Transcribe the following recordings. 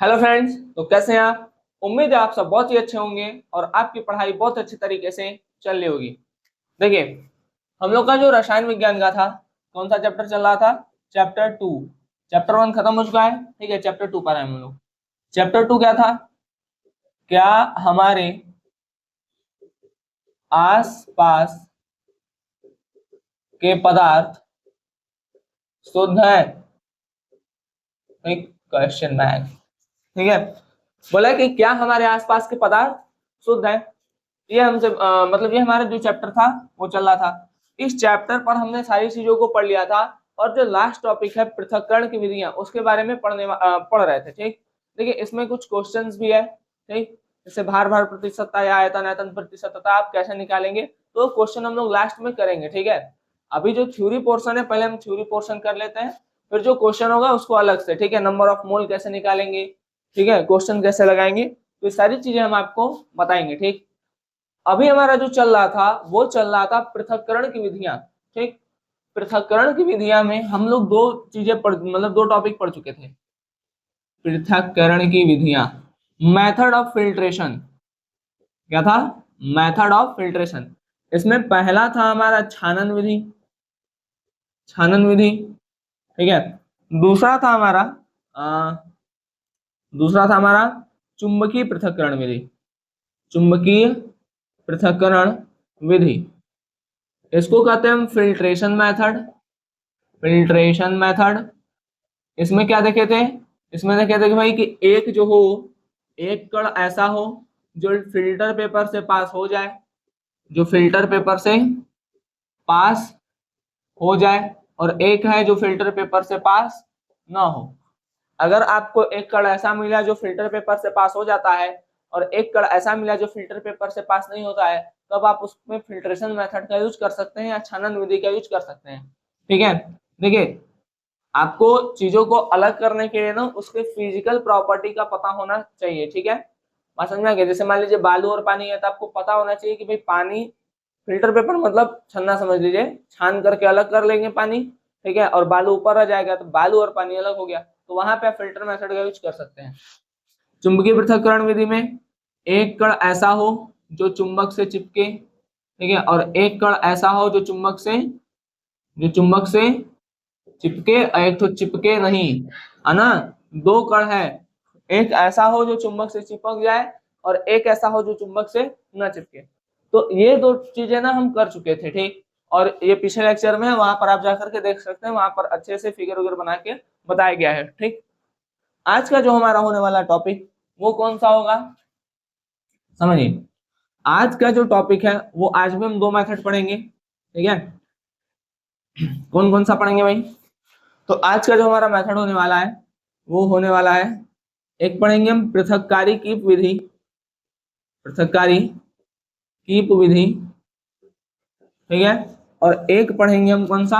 Hello friends, तो कैसे हैं आप। उम्मीद है आप सब बहुत ही अच्छे होंगे और आपकी पढ़ाई बहुत अच्छी तरीके से चल रही होगी। देखिए, हम लोग का जो रसायन विज्ञान का था, कौन सा चैप्टर चल रहा था? Chapter two. चैप्टर वन खत्म हो चुका है, ठीक है। चैप्टर टू पर है हम लोग। चैप्टर टू क्या था? क्या हमारे आस पास के पदार्थ शुद्ध है? एक क्वेश्चन बैग, ठीक है। बोला कि क्या हमारे आसपास के पदार्थ शुद्ध है। ये हमसे मतलब ये हमारा जो चैप्टर था वो चल रहा था। इस चैप्टर पर हमने सारी चीजों को पढ़ लिया था और जो लास्ट टॉपिक है पृथक्करण की विधियां, उसके बारे में पढ़ रहे थे, ठीक। देखिए, इसमें कुछ क्वेश्चंस भी है, ठीक। जैसे भार भार प्रतिशतता या आयतन आयतन प्रतिशतता आप कैसे निकालेंगे, तो क्वेश्चन हम लोग लास्ट में करेंगे, ठीक है। अभी जो थ्योरी पोर्शन है, पहले हम थ्योरी पोर्शन कर लेते हैं, फिर जो क्वेश्चन होगा उसको अलग से, ठीक है। नंबर ऑफ मोल कैसे निकालेंगे, ठीक है, क्वेश्चन कैसे लगाएंगे, तो ये सारी चीजें हम आपको बताएंगे, ठीक। अभी हमारा जो चल रहा था वो चल रहा था पृथक्करण की विधियां, ठीक। पृथक्करण की विधियां में हम लोग दो चीजें पढ़ मतलब दो टॉपिक पढ़ चुके थे। पृथक्करण की विधियां, मेथड ऑफ फिल्ट्रेशन। क्या था? Method of filtration. इसमें पहला था हमारा छानन विधि, छानन विधि, ठीक है। दूसरा था हमारा अ, दूसरा था हमारा चुंबकीय पृथक्करण विधि, चुंबकीय पृथक्करण विधि। इसको कहते हैं हम फिल्ट्रेशन मेथड, फिल्ट्रेशन मेथड। इसमें क्या देखे थे? इसमें देखे थे कि भाई कि एक जो हो, एक कण ऐसा हो जो फिल्टर पेपर से पास हो जाए, जो फिल्टर पेपर से पास हो जाए, और एक है जो फिल्टर पेपर से पास ना हो। अगर आपको एक कण ऐसा मिला जो फिल्टर पेपर से पास हो जाता है और एक कण ऐसा मिला जो फिल्टर पेपर से पास नहीं होता है, तब आप उसमें फिल्ट्रेशन मेथड का यूज कर सकते हैं या छानन विधि का यूज कर सकते हैं, ठीक है। देखिए, आपको चीजों को अलग करने के लिए ना उसके फिजिकल प्रॉपर्टी का पता होना चाहिए, ठीक है। बात समझ में आ गया? जैसे मान लीजिए बालू और पानी है, तो आपको पता होना चाहिए कि भाई पानी, फिल्टर पेपर मतलब छन्ना समझ लीजिए, छान करके अलग कर लेंगे पानी, ठीक है, और बालू ऊपर आ जाएगा तो बालू और पानी अलग हो गया, तो वहां पे आप फिल्टर मेथड का यूज कर सकते हैं। चुंबकीय पृथक्करण विधि में एक कण ऐसा हो जो चुंबक से चिपके, ठीक है, और एक कण ऐसा हो जो चुंबक से चिपके, एक तो चिपके नहीं, है ना। दो कण है, एक ऐसा हो जो चुंबक से चिपक जाए और एक ऐसा हो जो चुंबक से न चिपके। तो ये दो चीजें ना हम कर चुके थे, ठीक। और ये पिछले लेक्चर में है, वहां पर आप जाकर के देख सकते हैं, वहां पर अच्छे से फिगर वगैरह बना के बताया गया है, ठीक। आज का जो हमारा होने वाला टॉपिक वो कौन सा होगा, समझिए। आज का जो टॉपिक है वो, आज भी हम दो मेथड पढ़ेंगे, ठीक है। कौन कौन सा पढ़ेंगे भाई? तो आज का जो हमारा मेथड होने वाला है वो होने वाला है, एक पढ़ेंगे हम पृथक्कारी कीप विधि, पृथक्कारी कीप विधि, ठीक है। और एक पढ़ेंगे हम कौन सा,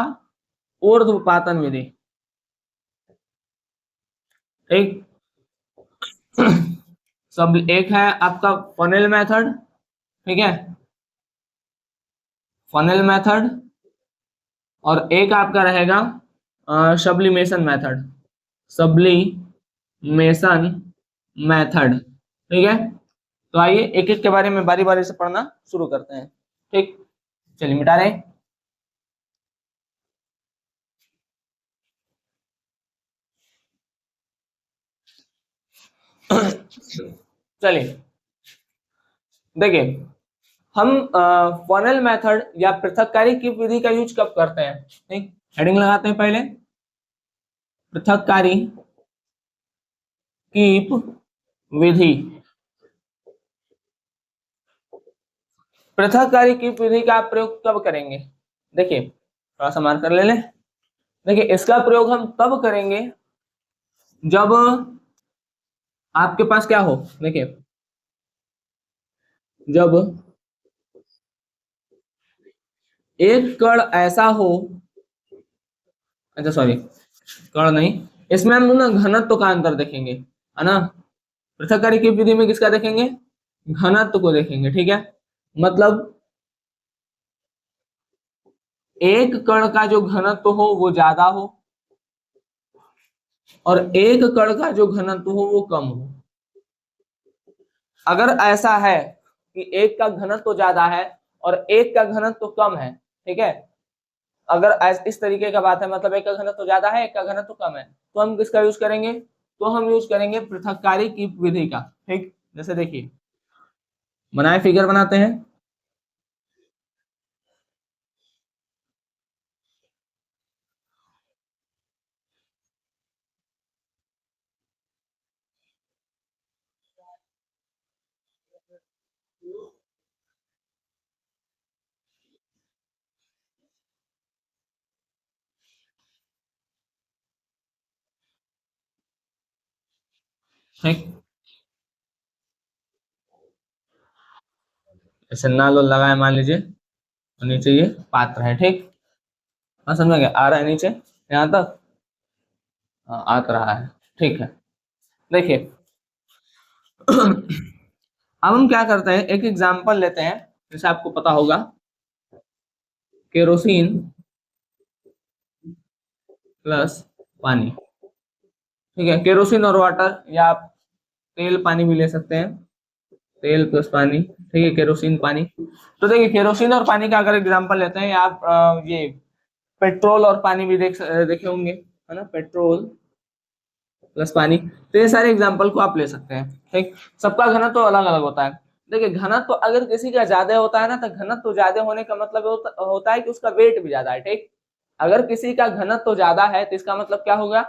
ऊर्ध्वपातन विधि, ठीक। सब एक है आपका फनेल मेथड, ठीक है, फनेल मेथड। और एक आपका रहेगा सब्लिमेशन मेथड, सब्लिमेशन मेथड, ठीक है। तो आइए एक एक के बारे में बारी बारी से पढ़ना शुरू करते हैं, ठीक। चलिए मिटा रहे हैं। चलिए, देखिए, हम फनेल मेथड या पृथक्कारी की विधि का यूज कब करते हैं, ठीक। हेडिंग लगाते हैं पहले, पृथक्कारी कीप विधि। पृथक्कारी कीप विधि का आप प्रयोग कब करेंगे? देखिए, थोड़ा सा मार्कर ले लें। देखिए, इसका प्रयोग हम तब करेंगे जब आपके पास क्या हो, देखिए, जब एक कण ऐसा हो, अच्छा सॉरी, कण नहीं, इसमें हम लोग ना घनत्व का अंतर देखेंगे, है ना। पृथक्कारी की विधि में किसका देखेंगे? घनत्व को देखेंगे, ठीक है। मतलब एक कण का जो घनत्व हो वो ज्यादा हो, और एक कण का जो घनत्व हो वो कम हो। अगर ऐसा है कि एक का घनत्व ज्यादा है और एक का घनत्व कम है, ठीक है, अगर इस तरीके का बात है, मतलब एक का घनत्व ज्यादा है एक का घनत्व कम है, तो हम किसका यूज करेंगे? तो हम यूज करेंगे पृथक्कारी की विधि का। ठीक, जैसे देखिए बनाए, फिगर बनाते हैं। ठीक, ऐसे नल लगाए मान लीजिए, और नीचे ये पात्र है। ठीक, हाँ समझ गया, आ रहा है नीचे यहाँ तक? हाँ आ तो रहा है। ठीक है, देखिए अब हम क्या करते हैं, एक एग्जांपल लेते हैं। जैसे आपको पता होगा केरोसिन प्लस पानी। ठीक है, केरोसिन और वाटर, या आप तेल पानी भी ले सकते हैं, तेल प्लस पानी। ठीक है, केरोसिन पानी। तो देखिए केरोसिन और पानी का अगर एग्जांपल लेते हैं, या आप ये पेट्रोल और पानी भी देखे होंगे, है ना, पेट्रोल प्लस पानी। तो ये सारे एग्जांपल को आप ले सकते हैं। ठीक, सबका घनत्व तो अलग अलग होता है। देखिए घनत्व तो अगर किसी का ज्यादा होता है ना, तो घनत्व तो ज्यादा होने का मतलब होता है कि उसका वेट भी ज्यादा है। ठीक, अगर किसी का घनत्व तो ज्यादा है तो इसका मतलब क्या होगा?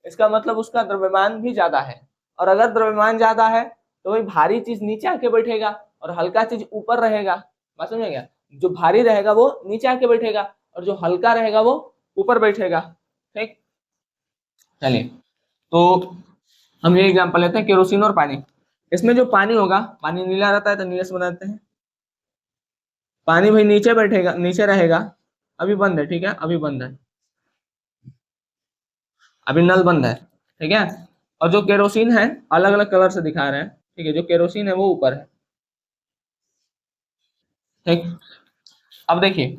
इसका मतलब उसका द्रव्यमान भी ज्यादा है। और अगर द्रव्यमान ज्यादा है तो वही भारी चीज नीचे आके बैठेगा और हल्का चीज ऊपर रहेगा। बात समझ गया? जो भारी रहेगा वो नीचे आके बैठेगा और जो हल्का रहेगा वो ऊपर बैठेगा। ठीक, चलिए, तो हम ये एग्जांपल लेते हैं केरोसिन और पानी। इसमें जो पानी होगा, पानी नीला रहता है तो नीले से बनाते हैं। पानी भाई नीचे बैठेगा, नीचे रहेगा। अभी बंद है, ठीक है, अभी बंद है, अभी नल बंद है। ठीक है, और जो केरोसिन है अलग अलग कलर से दिखा रहे हैं। ठीक है, जो केरोसिन है वो ऊपर है। ठीक, अब देखिए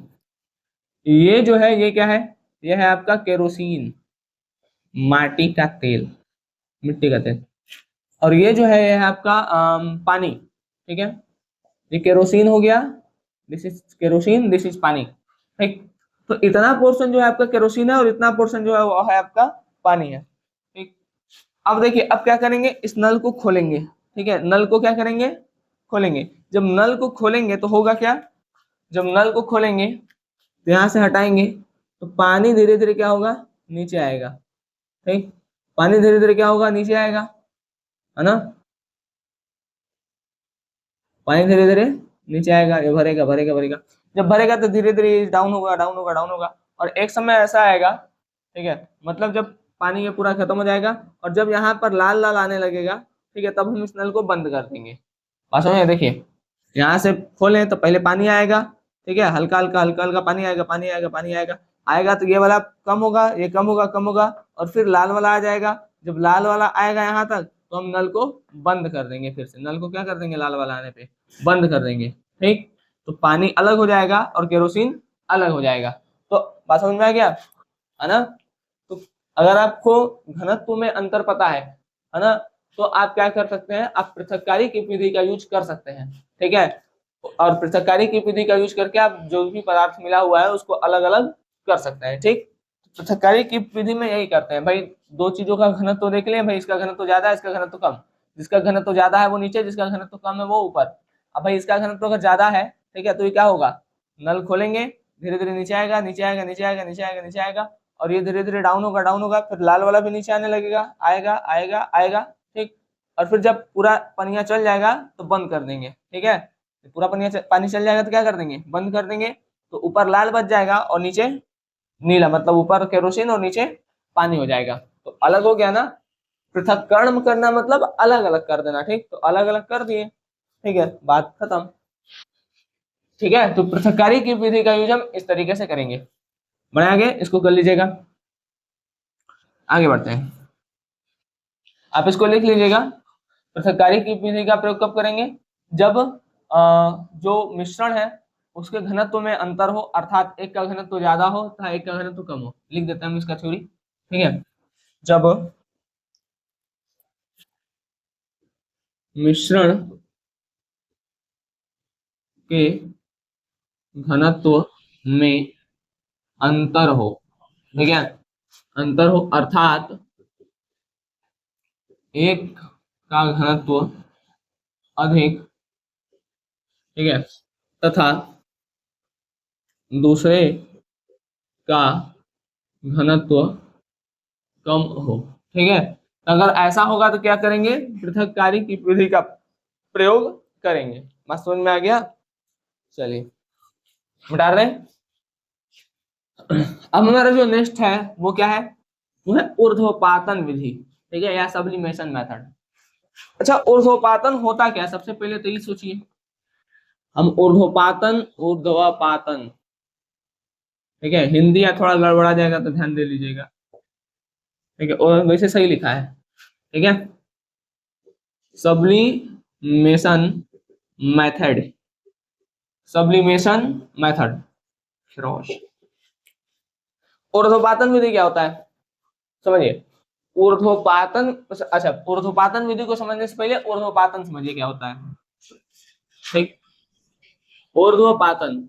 ये जो है ये क्या है? ये है आपका केरोसिन, माटी का तेल, मिट्टी का तेल। और ये जो है ये है आपका पानी। ठीक है, ये केरोसिन हो गया, this is kerosene, this is पानी। ठीक, तो इतना पोर्शन जो है आपका केरोसिन है और इतना पोर्शन जो है वो है आपका पानी है। ठीक, अब देखिए अब क्या करेंगे, इस नल को खोलेंगे। ठीक है, नल को क्या करेंगे? खोलेंगे। जब नल को खोलेंगे तो होगा क्या? जब नल को खोलेंगे तो यहाँ से हटाएंगे तो पानी धीरे धीरे क्या होगा? नीचे आएगा। ठीक, पानी धीरे धीरे क्या होगा? नीचे आएगा, है ना। पानी धीरे धीरे नीचे आएगा, ये भरेगा भरेगा भरेगा। जब भरेगा तो धीरे धीरे डाउन होगा डाउन होगा डाउन होगा, और एक समय ऐसा आएगा, ठीक है, मतलब जब पानी ये पूरा खत्म हो जाएगा और जब यहाँ पर लाल लाल आने लगेगा, ठीक है, तब हम इस नल को बंद कर देंगे। बात समझ में? देखिए यहाँ से खोलें तो पहले पानी आएगा। ठीक है, हल्का हल्का हल्का हल्का पानी आएगा, पानी आएगा, पानी आएगा। आएगा तो ये वाला कम होगा, ये कम होगा, कम होगा, और फिर लाल वाला आ जाएगा। जब लाल वाला आएगा यहाँ तक तो हम नल को बंद कर देंगे। फिर से नल को क्या कर देंगे? लाल वाला आने पे बंद कर देंगे। ठीक, तो पानी अलग हो जाएगा और केरोसिन अलग हो जाएगा। तो बात समझ में आ गया, है ना। तो अगर आपको घनत्व में अंतर पता है ना, तो आप क्या कर सकते हैं? आप पृथक्कारी की विधि का यूज कर सकते हैं। ठीक है, और पृथक्कारी की विधि का यूज करके आप जो भी पदार्थ मिला हुआ है उसको अलग अलग कर सकते हैं। ठीक, पृथक्कारी की विधि में यही करते हैं भाई, दो चीजों का घनत्व देख लें भाई, इसका घनत्व ज्यादा है, इसका घनत्व कम। जिसका घनत्व ज्यादा है वो नीचे, जिसका घनत्व कम है वो ऊपर। अब भाई इसका घनत्व अगर ज्यादा है, ठीक है, तो ये क्या होगा? नल खोलेंगे, धीरे धीरे नीचे आएगा, नीचे आएगा, नीचे आएगा, नीचे आएगा, नीचे आएगा, और ये धीरे धीरे डाउन होगा डाउन होगा, फिर लाल वाला भी नीचे आने लगेगा, आएगा आएगा आएगा। ठीक, और फिर जब पूरा पनिया चल जाएगा तो बंद कर देंगे। ठीक है, पूरा पानी चल जाएगा तो क्या कर देंगे? बंद कर देंगे। तो ऊपर लाल बच जाएगा और नीचे नीला, मतलब ऊपर केरोसिन और नीचे पानी हो जाएगा। तो अलग हो गया ना। पृथक्करण करना मतलब अलग अलग कर देना। ठीक, तो अलग अलग कर दिए, ठीक है, बात खत्म। ठीक है, तो पृथक्कारी की विधि का यूज हम इस तरीके से करेंगे। बने आगे, इसको कर लीजिएगा, आगे बढ़ते हैं। आप इसको लिख लीजिएगा। पृथक्कारी की विधि का प्रयोग कब करेंगे? जब जो मिश्रण है उसके घनत्व में अंतर हो, अर्थात एक का घनत्व ज्यादा हो तथा एक का घनत्व कम हो। लिख देते हैं हम इसका थ्योरी। ठीक है, जब मिश्रण के घनत्व में अंतर हो, ठीक है, अंतर हो अर्थात एक का घनत्व अधिक, ठीक है, तथा दूसरे का घनत्व कम हो, ठीक है। अगर ऐसा होगा तो क्या करेंगे, पृथक्कारी की विधि का प्रयोग करेंगे। बात समझ में आ गया? चलिए मिटा रहे हैं। अब हमारा जो नेक्स्ट है वो क्या है, वो है ऊर्ध्वपातन विधि, ठीक है, या सब्लिमेशन मेथड। अच्छा, ऊर्ध्वपातन होता क्या है, सबसे पहले तो ये सोचिए। हम ऊर्ध्वपातन, ठीक है, हिंदी या थोड़ा गड़बड़ा जाएगा तो ध्यान दे लीजिएगा, ठीक है, और वैसे सही लिखा है, ठीक है। सब्लिमेशन मेथड, सब्लिमेशन मेथड, ऊर्ध्वपातन विधि क्या होता है समझिए। ऊर्ध्वपातन, अच्छा, ऊर्ध्वपातन विधि को समझने से पहले ऊर्ध्वपातन समझिए क्या होता है, ठीक। ऊर्ध्वपातन,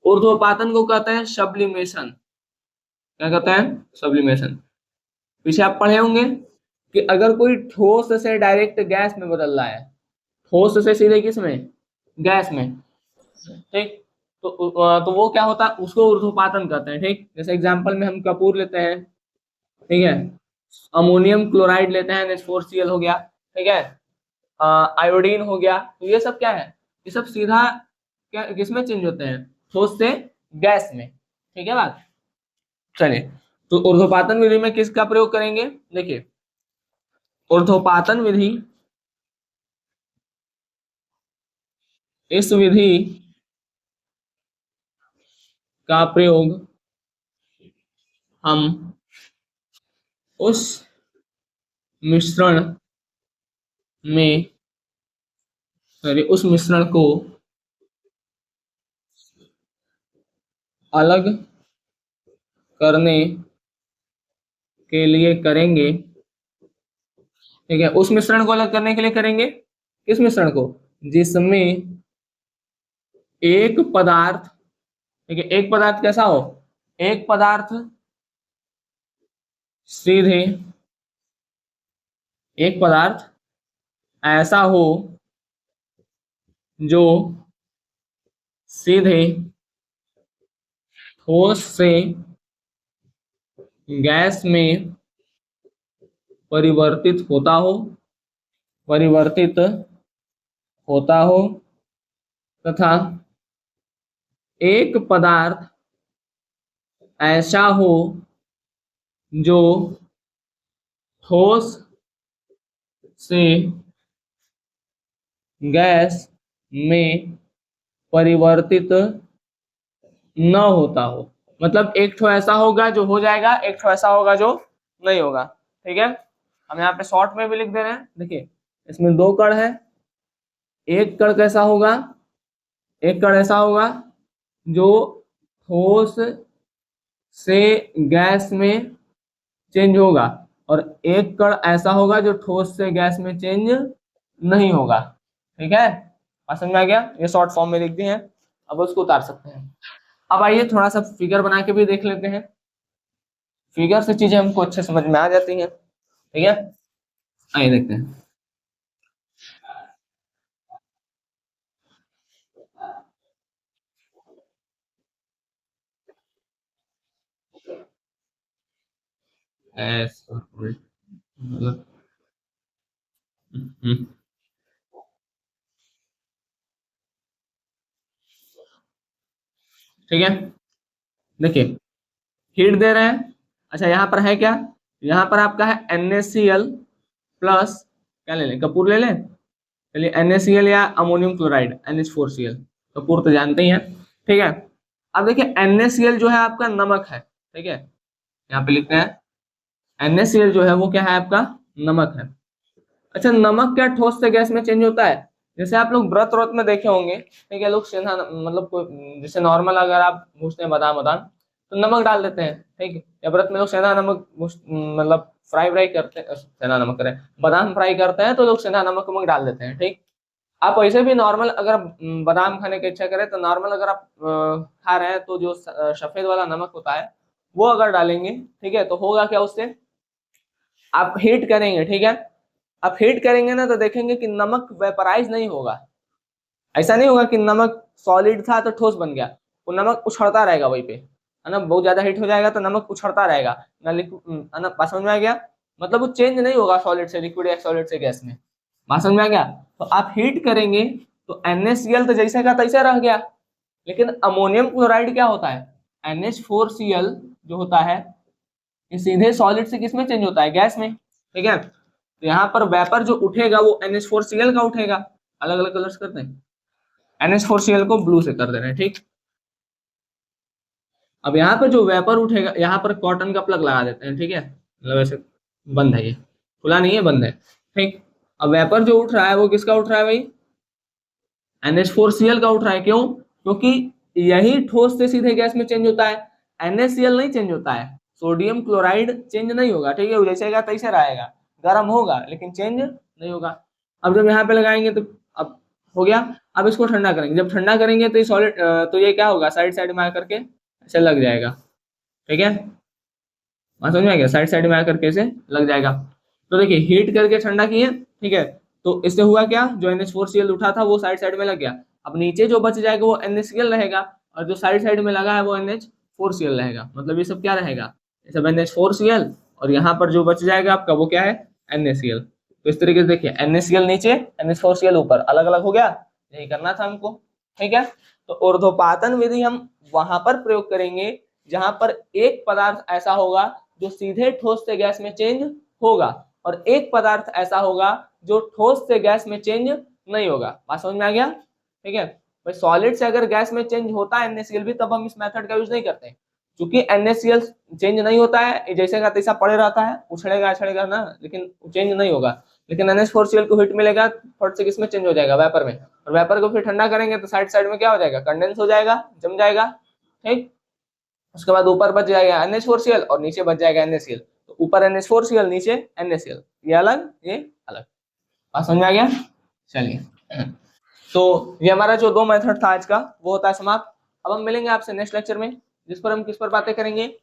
ऊर्ध्वपातन को कहते हैं सब्लिमेशन, क्या कहते हैं, सब्लिमेशन। पीछे आप पढ़े होंगे कि अगर कोई ठोस से डायरेक्ट गैस में बदल रहा है, ठोस से सीधे किस में, गैस में, ठीक, तो वो क्या होता है, उसको ऊर्ध्वपातन कहते हैं, ठीक। जैसे एग्जांपल में हम कपूर लेते हैं, ठीक है, अमोनियम क्लोराइड लेते हैं, NH4Cl हो गया, ठीक है, आयोडीन हो गया, तो ये सब क्या है, ये सब सीधा क्या किसमें चेंज होते हैं, ठोस से गैस में, ठीक है बात। चलिए, तो ऊर्ध्वपातन विधि में किसका प्रयोग करेंगे, देखिए ऊर्ध्वपातन विधि, इस विधि का प्रयोग हम उस मिश्रण में, सॉरी, उस मिश्रण को अलग करने के लिए करेंगे, ठीक है, उस मिश्रण को अलग करने के लिए करेंगे, किस मिश्रण को, जिसमें एक पदार्थ, ठीक है, एक पदार्थ कैसा हो, एक पदार्थ सीधे, एक पदार्थ ऐसा हो जो सीधे ठोस से गैस में परिवर्तित होता हो, परिवर्तित होता हो, तथा एक पदार्थ ऐसा हो जो ठोस से गैस में परिवर्तित न होता हो। मतलब एक ठो ऐसा होगा जो हो जाएगा, एक ठो ऐसा होगा जो नहीं होगा, ठीक है। हम यहाँ पे शॉर्ट में भी लिख दे रहे हैं, देखिए इसमें दो कण है, एक कण कैसा होगा, एक कण ऐसा होगा जो ठोस से गैस में चेंज होगा, और एक कण ऐसा होगा जो ठोस से गैस में चेंज नहीं होगा, ठीक है। समझ में आ गया, ये शॉर्ट फॉर्म में लिख दिए हैं, अब उसको उतार सकते हैं। अब आइए थोड़ा सा फिगर बना के भी देख लेते हैं, फिगर से चीजें हमको अच्छे समझ में आ जाती हैं, ठीक है। आइए देखते हैं। मतलब ठीक है, देखिए हीट दे रहे हैं, अच्छा यहाँ पर है क्या, यहाँ पर आपका है NaCl प्लस, क्या ले लें, कपूर ले लें, चलिए NaCl या अमोनियम क्लोराइड NH4Cl, कपूर तो जानते ही हैं, ठीक है। अब देखिए NaCl जो है आपका नमक है, ठीक है, यहाँ पे लिखते हैं NaCl जो है वो क्या है आपका नमक है। अच्छा, नमक क्या ठोस से गैस में चेंज होता है, जैसे आप लोग व्रत व्रत में देखे होंगे, ठीक है, लोग सेंधा मतलब कोई जैसे नॉर्मल अगर आप पूछते हैं बादाम बादाम तो नमक डाल देते हैं, ठीक है, या व्रत में लोग सेंधा नमक मतलब फ्राई करते हैं, सेंधा नमक करें, बादाम फ्राई करते हैं तो लोग सेंधा नमक वमक डाल देते हैं। ठीक, आप वैसे भी नॉर्मल अगर बादाम खाने की इच्छा करें तो नॉर्मल अगर आप खा रहे हैं तो जो सफेद वाला नमक होता है वो अगर डालेंगे, ठीक है, तो होगा क्या, उससे आप हीट करेंगे, ठीक है, आप हीट करेंगे ना तो देखेंगे कि नमक वेपराइज नहीं होगा। ऐसा नहीं होगा कि नमक सॉलिड था तो ठोस बन गया, वो नमक उछड़ता रहेगा वहीं पे, है ना, बहुत ज्यादा हीट हो जाएगा तो नमक उछड़ता रहेगा ना, लिक्विड, है ना, बात समझ में आ गया, मतलब वो चेंज नहीं होगा सॉलिड से लिक्विड या सॉलिड से गैस में, बात समझ में आ गया। तो आप हीट करेंगे तो NaCl तो जैसे का तैसे रह गया, लेकिन अमोनियम क्लोराइड क्या होता है, NH4Cl जो होता है ये सीधे सॉलिड से किसमें चेंज होता है, गैस में, ठीक है। तो यहाँ पर वेपर जो उठेगा वो NH4Cl का उठेगा, अलग अलग कलर्स करते हैं, NH4Cl को ब्लू से कर दे रहे हैं, ठीक। अब यहाँ पर जो वेपर उठेगा, यहाँ पर कॉटन का प्लग लगा देते हैं, ठीक है, मतलब ऐसे बंद है, ये खुला नहीं है, बंद है, ठीक। अब वेपर जो उठ रहा है वो किसका उठ रहा है भाई, NH4Cl का उठ रहा है, क्यों, क्योंकि यही ठोस से सीधे गैस में चेंज होता है, NaCl नहीं चेंज होता है, सोडियम क्लोराइड चेंज नहीं होगा, ठीक है, जैसे का तैसे रहेगा, गर्म होगा लेकिन चेंज नहीं होगा। अब जब यहाँ पे लगाएंगे तो अब हो गया, अब इसको ठंडा करेंगे, जब ठंडा करेंगे तो ये सॉलिड, तो ये क्या होगा, साइड साइड में आकर के ऐसे लग जाएगा, ठीक है, बात समझ में आ गया, साइड साइड में आकर के ऐसे लग जाएगा। तो देखिए हीट करके ठंडा किए, ठीक है, तो इससे हुआ क्या, जो NH4Cl उठा था वो साइड साइड में लग गया, अब नीचे जो बच जाएगा वो NaCl रहेगा, और जो साइड साइड में लगा है वो NH4Cl रहेगा, मतलब ये सब क्या रहेगा, ये सब NH4Cl, और यहाँ पर जो बच जाएगा आपका वो क्या है, NaCl। तो इस तरीके से देखिए NaCl नीचे, NH4Cl ऊपर, अलग अलग हो गया, यही करना था हमको, ठीक है। तो ऊर्ध्वपातन विधि हम वहां पर प्रयोग करेंगे जहां पर एक पदार्थ ऐसा होगा जो सीधे ठोस से गैस में चेंज होगा, और एक पदार्थ ऐसा होगा जो ठोस से गैस में चेंज नहीं होगा, बात समझ में आ गया, ठीक है। भाई सॉलिड से अगर गैस में चेंज होता है NaCl भी, तब हम इस मेथड का यूज नहीं करते हैं, क्योंकि NaCl चेंज नहीं होता है, जैसे का तैसा पड़े रहता है, उछड़ेगा छड़ेगा ना, लेकिन चेंज नहीं होगा, लेकिन NH4Cl को हीट मिलेगा फट से किसमें चेंज हो जाएगा, वेपर में, और वेपर को फिर ठंडा करेंगे तो साइड साइड में क्या हो जाएगा, कंडेंस हो जाएगा, जम जाएगा, ठीक। उसके बाद ऊपर बच जाएगा NH4Cl और नीचे बच जाएगा NaCl, तो ऊपर NH4Cl नीचे NaCl, ये अलग ये अलग, बात समझ में आ गया। चलिए, तो ये हमारा जो दो मेथड था आज का वो होता है समाप्त। अब हम मिलेंगे आपसे नेक्स्ट लेक्चर में, जिस पर हम किस पर बातें करेंगे,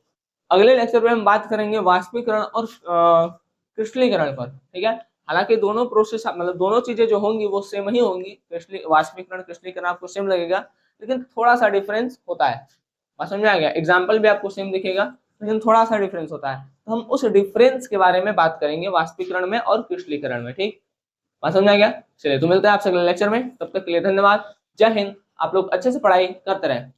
अगले लेक्चर में हम बात करेंगे वाष्पीकरण और क्रिस्टलीकरण पर, ठीक है। हालांकि दोनों प्रोसेस, मतलब दोनों चीजें जो होंगी वो सेम ही होंगी, वाष्पीकरण क्रिस्टलीकरण आपको सेम लगेगा, लेकिन थोड़ा सा डिफरेंस होता है, बात समझ में आ गया, एग्जाम्पल भी आपको सेम दिखेगा लेकिन थोड़ा सा डिफरेंस होता है, तो हम उस डिफरेंस के बारे में बात करेंगे वाष्पीकरण में और क्रिस्टलीकरण में, ठीक, बात समझ में आ गया। चलिए तो मिलते हैं आपसे अगले लेक्चर में, तब तक के लिए धन्यवाद, जय हिंद। आप लोग अच्छे से पढ़ाई करते रहें।